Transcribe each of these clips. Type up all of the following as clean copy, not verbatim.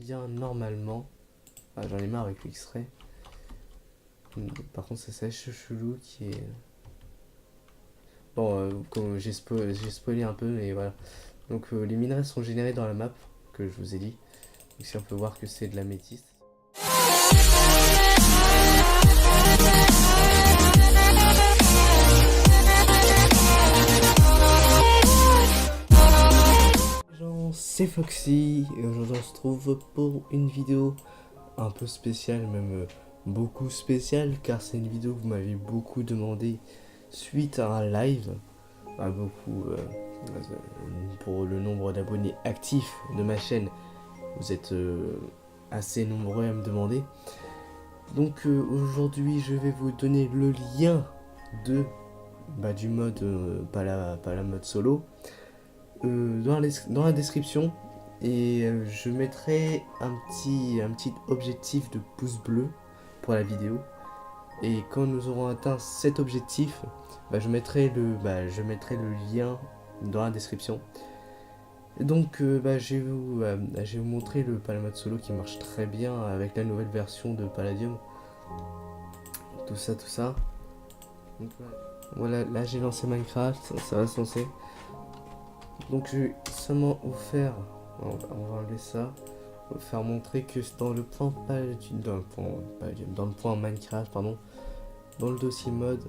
bien normalement. Ah, j'en ai marre avec l'extrait. Par contre, ça c'est chelou qui est. Bon, comme j'ai spoilé un peu, mais voilà. Donc, les minerais sont générés dans la map, que je vous ai dit. Ici, on peut voir que c'est de la métisse. C'est Foxy et aujourd'hui on se trouve pour une vidéo un peu spéciale, même beaucoup spéciale, car c'est une vidéo que vous m'avez beaucoup demandé suite à un live, à beaucoup pour le nombre d'abonnés actifs de ma chaîne, vous êtes assez nombreux à me demander. Donc aujourd'hui je vais vous donner le lien du mode pas la mode solo dans la description et je mettrai un petit objectif de pouce bleu pour la vidéo et quand nous aurons atteint cet objectif je mettrai le lien dans la description. Et donc je vais vous montrer le Palamode solo qui marche très bien avec la nouvelle version de Palladium, tout ça. Donc, voilà, là j'ai lancé Minecraft, ça va se lancer. Donc je vais seulement vous faire, on va enlever ça, vous faire montrer que dans le point dans le point Minecraft, pardon, dans le dossier mode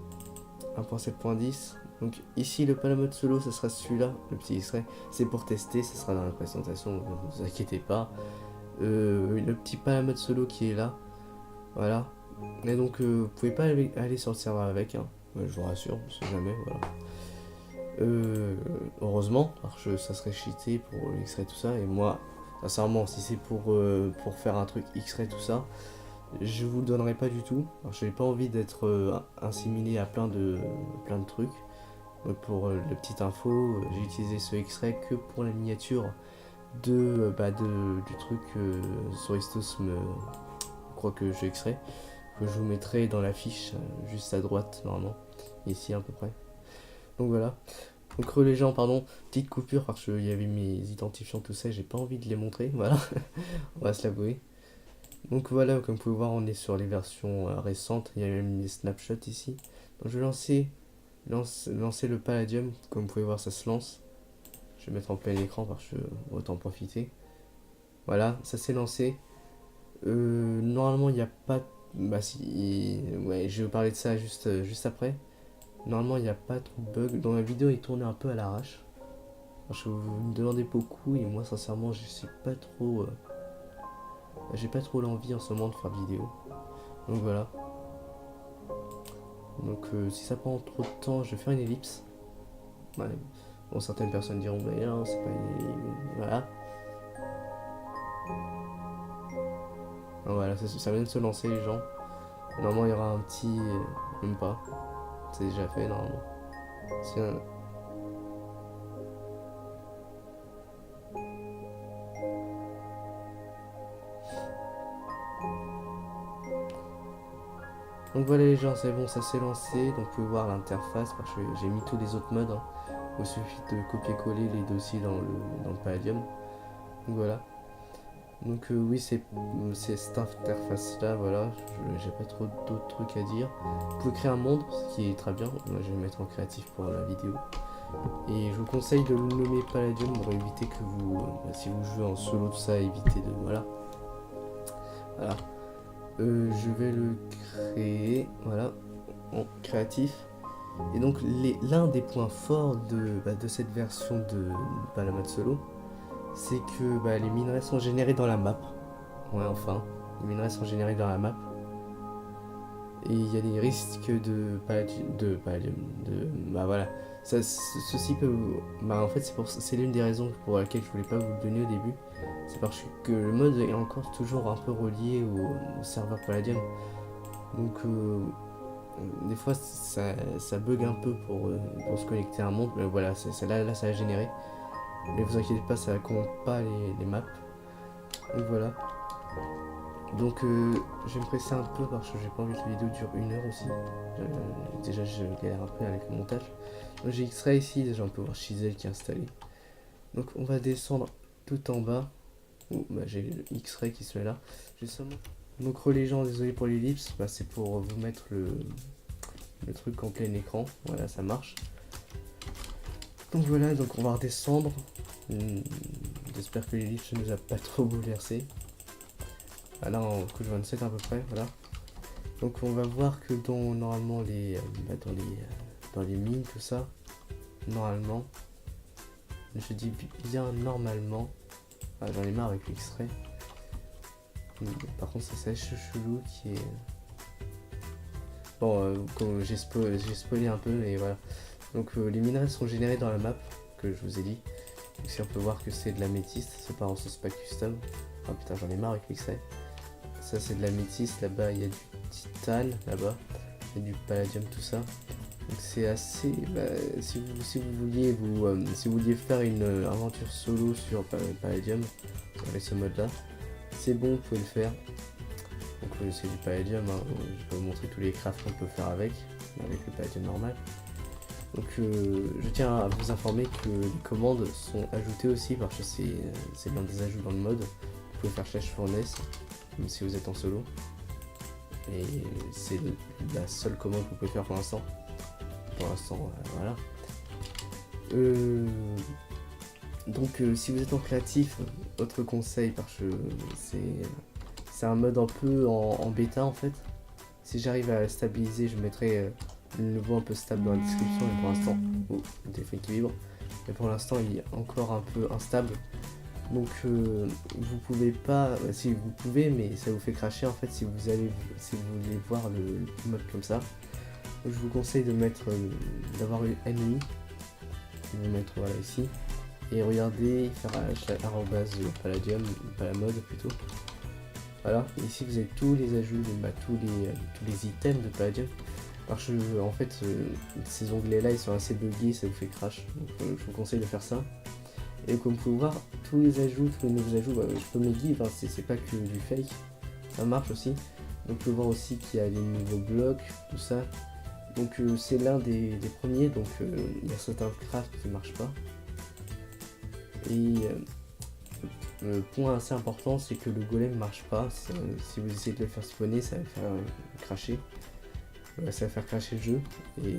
1.7.10, donc ici le Palamode solo, ce sera celui-là, le petit extrait, c'est pour tester, ce sera dans la présentation, ne vous inquiétez pas. Le petit Palamode solo qui est là, voilà. Et donc vous pouvez pas aller sur le serveur avec, hein. Je vous rassure, on sait jamais, voilà. Heureusement, parce que ça serait cheaté pour l'extrait tout ça, et moi, sincèrement, si c'est pour faire un truc extrait tout ça, je vous le donnerai pas du tout. Alors, j'ai pas envie d'être inséminé à plein de trucs. Pour le petit info, j'ai utilisé ce extrait que pour la miniature du truc Soristos me crois que j'ai extrait, que je vous mettrai dans la fiche juste à droite normalement, ici à peu près. Donc voilà. Donc les gens, pardon, petite coupure parce qu'il y avait mes identifiants, tout ça, j'ai pas envie de les montrer, voilà, on va se l'avouer. Donc voilà, comme vous pouvez voir, on est sur les versions récentes, il y a même des snapshots ici. Donc je vais lancer le Palladium, comme vous pouvez voir ça se lance. Je vais mettre en plein écran parce que autant en profiter. Voilà, ça s'est lancé. Normalement il n'y a pas... Bah si, ouais, je vais vous parler de ça juste après. Normalement, il n'y a pas trop de bugs. Dans la vidéo, il tournait un peu à l'arrache. Vous me demandez beaucoup et moi, sincèrement, je suis pas trop. J'ai pas trop l'envie en ce moment de faire de vidéo. Donc voilà. Donc si ça prend trop de temps, je vais faire une ellipse. Ouais. Bon, certaines personnes diront, mais non, c'est pas une ellipse. Voilà. Donc voilà, ça vient de se lancer, les gens. Normalement, il y aura un petit. Même pas. C'est déjà fait, normalement. Si un... Donc voilà les gens, c'est bon, ça s'est lancé. Donc vous pouvez voir l'interface parce que j'ai mis tous les autres modes, hein. Il suffit de copier-coller les dossiers dans le Palladium. Donc voilà. Donc oui, c'est cette interface là, voilà. J'ai pas trop d'autres trucs à dire. Vous pouvez créer un monde, ce qui est très bien. Moi je vais le mettre en créatif pour la vidéo. Et je vous conseille de le nommer Palladium pour éviter que vous, si vous jouez en solo tout ça, évitez de... Voilà. Voilà. Je vais le créer, voilà, en créatif. Et donc l'un des points forts de cette version de Palamode solo, c'est que les minerais sont générés dans la map. Ouais, enfin, les minerais sont générés dans la map. Et il y a des risques voilà. Ceci peut... en fait, c'est l'une des raisons pour laquelle je voulais pas vous le donner au début. C'est parce que le mode est encore toujours un peu relié au serveur Palladium. Donc, des fois, ça bug un peu pour se connecter à un monde. Mais voilà, là, ça a généré. Mais vous inquiétez pas, ça compte pas les maps. Donc voilà. Donc je vais me presser un peu parce que j'ai pas envie que la vidéo dure 1 heure aussi. Déjà je galère un peu avec le montage. Donc j'ai extrait ici, déjà on peut voir Chizel qui est installé. Donc on va descendre tout en bas. Bah, j'ai le X-Ray qui se met là. Justement. Donc religeant, désolé pour l'ellipse, bah, c'est pour vous mettre le truc en plein écran. Voilà, ça marche. Donc voilà, donc on va redescendre. J'espère que l'ellipse ne nous a pas trop bouleversé. Ah là, en couche 27 à peu près, voilà. Donc on va voir que normalement dans les mines, tout ça, normalement, je dis bien normalement, j'en ai marre avec l'X-Ray. Par contre ça sèche chelou qui est... Bon, comme j'ai spoilé un peu, mais voilà. Donc les minerais sont générés dans la map, que je vous ai dit. Donc si on peut voir que c'est de l'améthyste, c'est pas en source pas custom. Ah putain, j'en ai marre avec l'X-Ray. Ça c'est de l'améthyste, là-bas il y a du titane, là-bas. Il y a du palladium, tout ça. Donc c'est assez... si vous vouliez faire une aventure solo sur Palladium, avec ce mode là, c'est bon, vous pouvez le faire. Donc c'est du Palladium, hein. Je vais vous montrer tous les crafts qu'on peut faire avec le Palladium normal. Donc je tiens à vous informer que les commandes sont ajoutées aussi parce que c'est l'un des ajouts dans le mode. Vous pouvez faire Cherche Fournaise, même si vous êtes en solo. Et c'est la seule commande que vous pouvez faire pour l'instant. Voilà. Donc si vous êtes en créatif, autre conseil, parce que c'est un mode un peu en bêta en fait. Si j'arrive à stabiliser, je mettrai le niveau un peu stable dans la description, mais pour l'instant, le téléphone qui vibre, mais pour l'instant il est encore un peu instable. Donc vous pouvez pas, si vous pouvez, mais ça vous fait cracher en fait si vous voulez voir le mode comme ça. Donc, je vous conseille d'avoir une NI, je vais mettre voilà ici, et regardez, faire arrobase palladium, palamode plutôt. Voilà, ici vous avez tous les ajouts, tous les items de Palladium. Parce que en fait ces onglets là ils sont assez buggés, ça vous fait crash. Donc je vous conseille de faire ça. Et comme vous pouvez voir, tous les nouveaux ajouts, je peux me guider, hein, c'est pas que du fake, ça marche aussi. Donc vous pouvez voir aussi qu'il y a les nouveaux blocs, tout ça. Donc c'est l'un des premiers, donc il y a certains crafts qui marchent pas. Et le point assez important, c'est que le golem marche pas. Si vous essayez de le faire spawner, ça va faire cracher. Ça va faire cracher le jeu. Et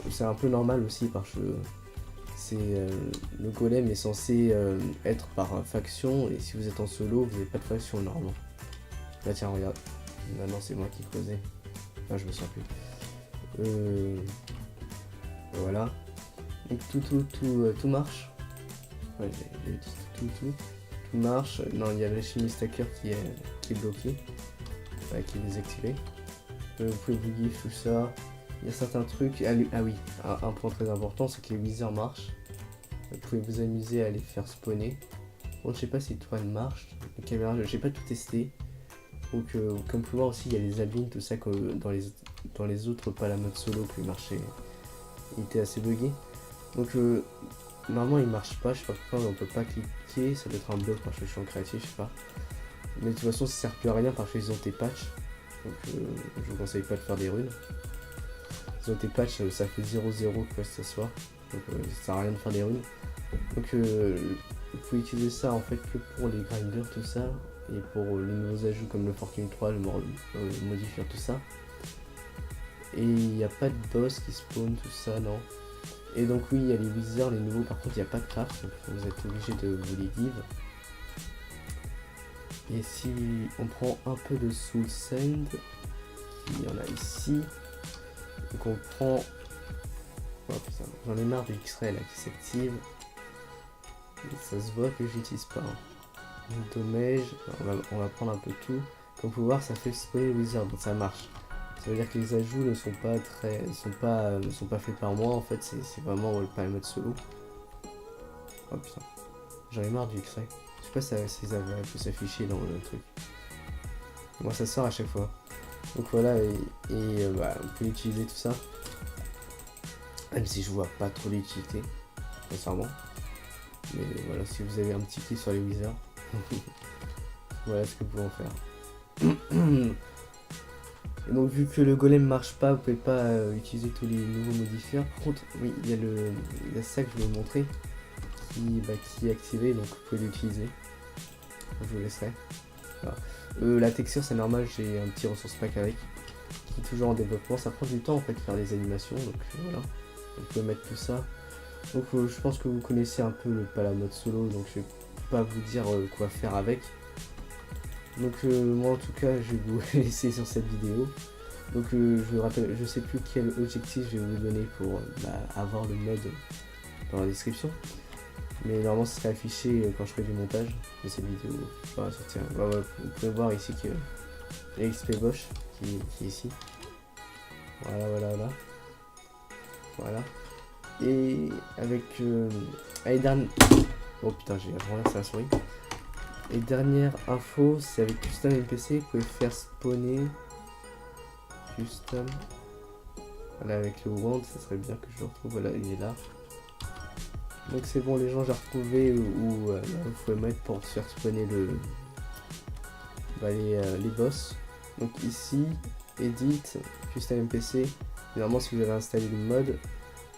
c'est un peu normal aussi parce que le golem est censé être par faction. Et si vous êtes en solo, vous n'avez pas de faction normalement. Là tiens, regarde. Maintenant c'est moi qui causais. Enfin, je me sens plus. Voilà. Donc tout marche. Ouais, j'ai dit tout marche. Non, il y a le chimiste hacker qui est bloqué, qui est désactivé. Vous pouvez vous give tout ça. Il y a certains trucs. Ah oui, un point très important, c'est que les wizards marchent. Vous pouvez vous amuser à les faire spawner. Bon, je sais pas si Toile marche. La caméra, j'ai pas tout testé. Donc, comme vous pouvez voir aussi, il y a les abîmes, tout ça, que dans les autres palamode solo qui marchaient. Il était assez buggé. Donc, normalement il marche pas, je sais pas pourquoi, on peut pas cliquer, ça doit être un bug parce que je suis en créatif, je sais pas. Mais de toute façon ça sert plus à rien parce qu'ils ont tes patchs. Donc je vous conseille pas de faire des runes. Ils ont tes patchs, ça fait 0-0 quoi que ce soit. Donc ça sert à rien de faire des runes. Donc vous pouvez utiliser ça en fait que pour les grinders, tout ça. Et pour les nouveaux ajouts comme le Fortune 3, le modifier tout ça. Et il n'y a pas de boss qui spawn, tout ça, non. Et donc oui, il y a les wizards, les nouveaux, par contre il n'y a pas de craft, donc vous êtes obligé de vous les give. Et si on prend un peu de Soul Sand, il y en a ici, donc on prend... Oh putain, j'en ai marre du X-Ray là qui s'active. Ça se voit que j'utilise pas. Dommage, on va prendre un peu tout. Comme vous pouvez voir, ça fait spawner wizard, donc ça marche. Ça veut dire que les ajouts ne sont pas faits par moi en fait, c'est vraiment le palamode solo. Oh putain, j'en ai marre du X-Ray. Je sais pas si ça va s'afficher dans le truc. Moi ça sort à chaque fois. Donc voilà, vous pouvez utiliser tout ça. Même si je vois pas trop l'utilité, sincèrement. Mais voilà, si vous avez un petit kiff sur les wizards, voilà ce que vous pouvez en faire. Et donc vu que le golem marche pas, vous pouvez pas utiliser tous les nouveaux modifieurs. Par contre, oui, il y a ça que je vais vous montrer, qui est activé, donc vous pouvez l'utiliser. Je vous laisserai. Voilà. La texture c'est normal, j'ai un petit ressource pack avec, qui est toujours en développement. Ça prend du temps en fait de faire des animations, donc voilà. Vous pouvez mettre tout ça. Donc je pense que vous connaissez un peu le palamode solo, donc je vais pas vous dire quoi faire avec. Donc moi en tout cas je vais vous laisser sur cette vidéo. Donc je sais plus quel objectif je vais vous donner pour avoir le mode dans la description. Mais normalement ce serait affiché quand je ferai du montage de cette vidéo. Voilà, sortir. Voilà, vous pouvez voir ici que y a XP Bosch qui est ici. Voilà. Et avec les dernières... Oh putain, j'ai renversé la souris. Et dernière info, c'est avec Custom NPC, vous pouvez faire spawner Custom. Voilà, avec le wand, ça serait bien que je le retrouve. Voilà, il est là. Donc c'est bon, les gens, j'ai retrouvé où vous pouvez mettre pour faire spawner les boss. Donc ici, Edit, Custom NPC. Normalement, si vous avez installé le mode,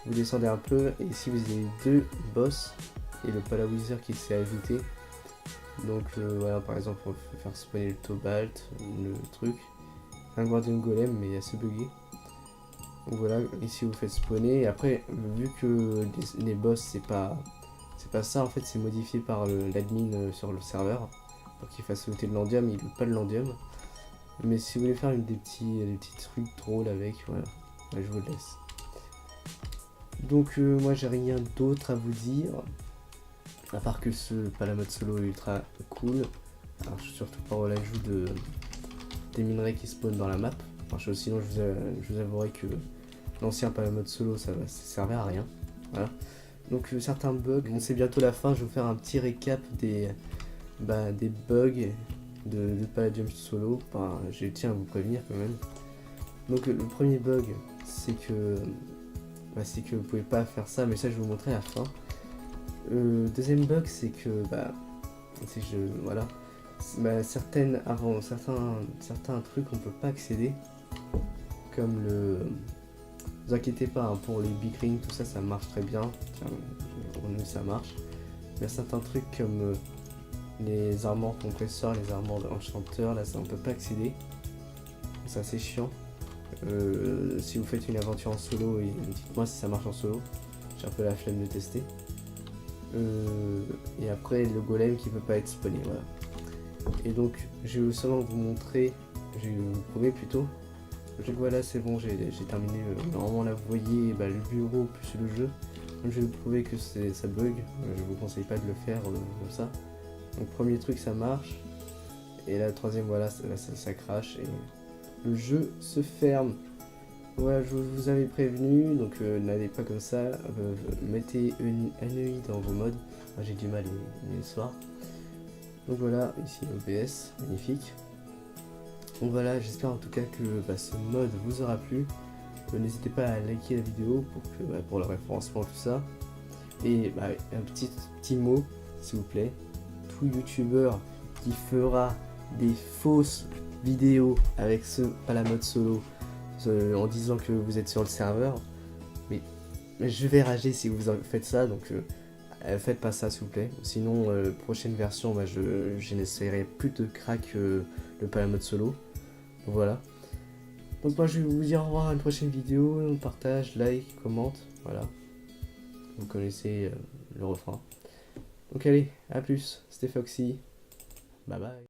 vous descendez un peu et ici vous avez 2 boss et le Palawither qui s'est ajouté. Donc voilà, par exemple on peut faire spawner le Tobalt, le truc, un Guardian Golem mais il est assez bugué. Donc voilà, ici vous faites spawner et après vu que les boss c'est pas ça en fait, c'est modifié par l'admin sur le serveur pour qu'il fasse sauter de l'endium, il veut pas de l'endium. Mais si vous voulez faire des petits trucs drôles avec, voilà, je vous le laisse. Donc moi j'ai rien d'autre à vous dire, à part que ce palamode solo est ultra cool. Alors surtout par l'ajout des minerais qui spawnent dans la map. Enfin, sinon je vous avouerai que l'ancien palamode solo ça servait à rien. Voilà. Donc certains bugs, bon c'est bientôt la fin, je vais vous faire un petit récap des bugs de Palladium solo. Enfin, je tiens à vous prévenir quand même. Donc le premier bug c'est que vous pouvez pas faire ça, mais ça je vais vous montrer à la fin. Deuxième bug c'est que voilà, certains trucs on peut pas accéder, comme vous inquiétez pas hein, pour les big rings, tout ça marche très bien. Tiens, ça marche. Il y a certains trucs comme les armures compresseurs, les armures enchanteurs, là ça on peut pas accéder, c'est assez chiant. Si vous faites une aventure en solo, dites-moi si ça marche en solo, j'ai un peu la flemme de tester. Et après le golem qui peut pas être spawné, voilà. Et donc je vais seulement vous montrer, je vais vous prouver plutôt. Donc voilà, c'est bon, j'ai terminé. Normalement là vous voyez le bureau plus le jeu. Donc je vais vous prouver que ça bug, je vous conseille pas de le faire comme ça. Donc premier truc ça marche, et la troisième voilà ça crache et le jeu se ferme. Voilà, je vous avais prévenu, donc n'allez pas comme ça, mettez un œil dans vos modes. J'ai du mal le soir. Donc voilà, ici OBS, magnifique. Donc voilà, j'espère en tout cas que ce mode vous aura plu. N'hésitez pas à liker la vidéo pour le référencement, tout ça. Et un petit mot, s'il vous plaît. Tout youtubeur qui fera des fausses vidéos avec ce palamode solo en disant que vous êtes sur le serveur, mais je vais rager si vous faites ça, donc faites pas ça s'il vous plaît. Sinon prochaine version je n'essayerai plus de crack le palamode solo. Donc voilà, donc moi je vais vous dire au revoir à une prochaine vidéo. Partage, like, commente, voilà, vous connaissez le refrain. Donc allez, à plus, c'était Foxy, bye bye.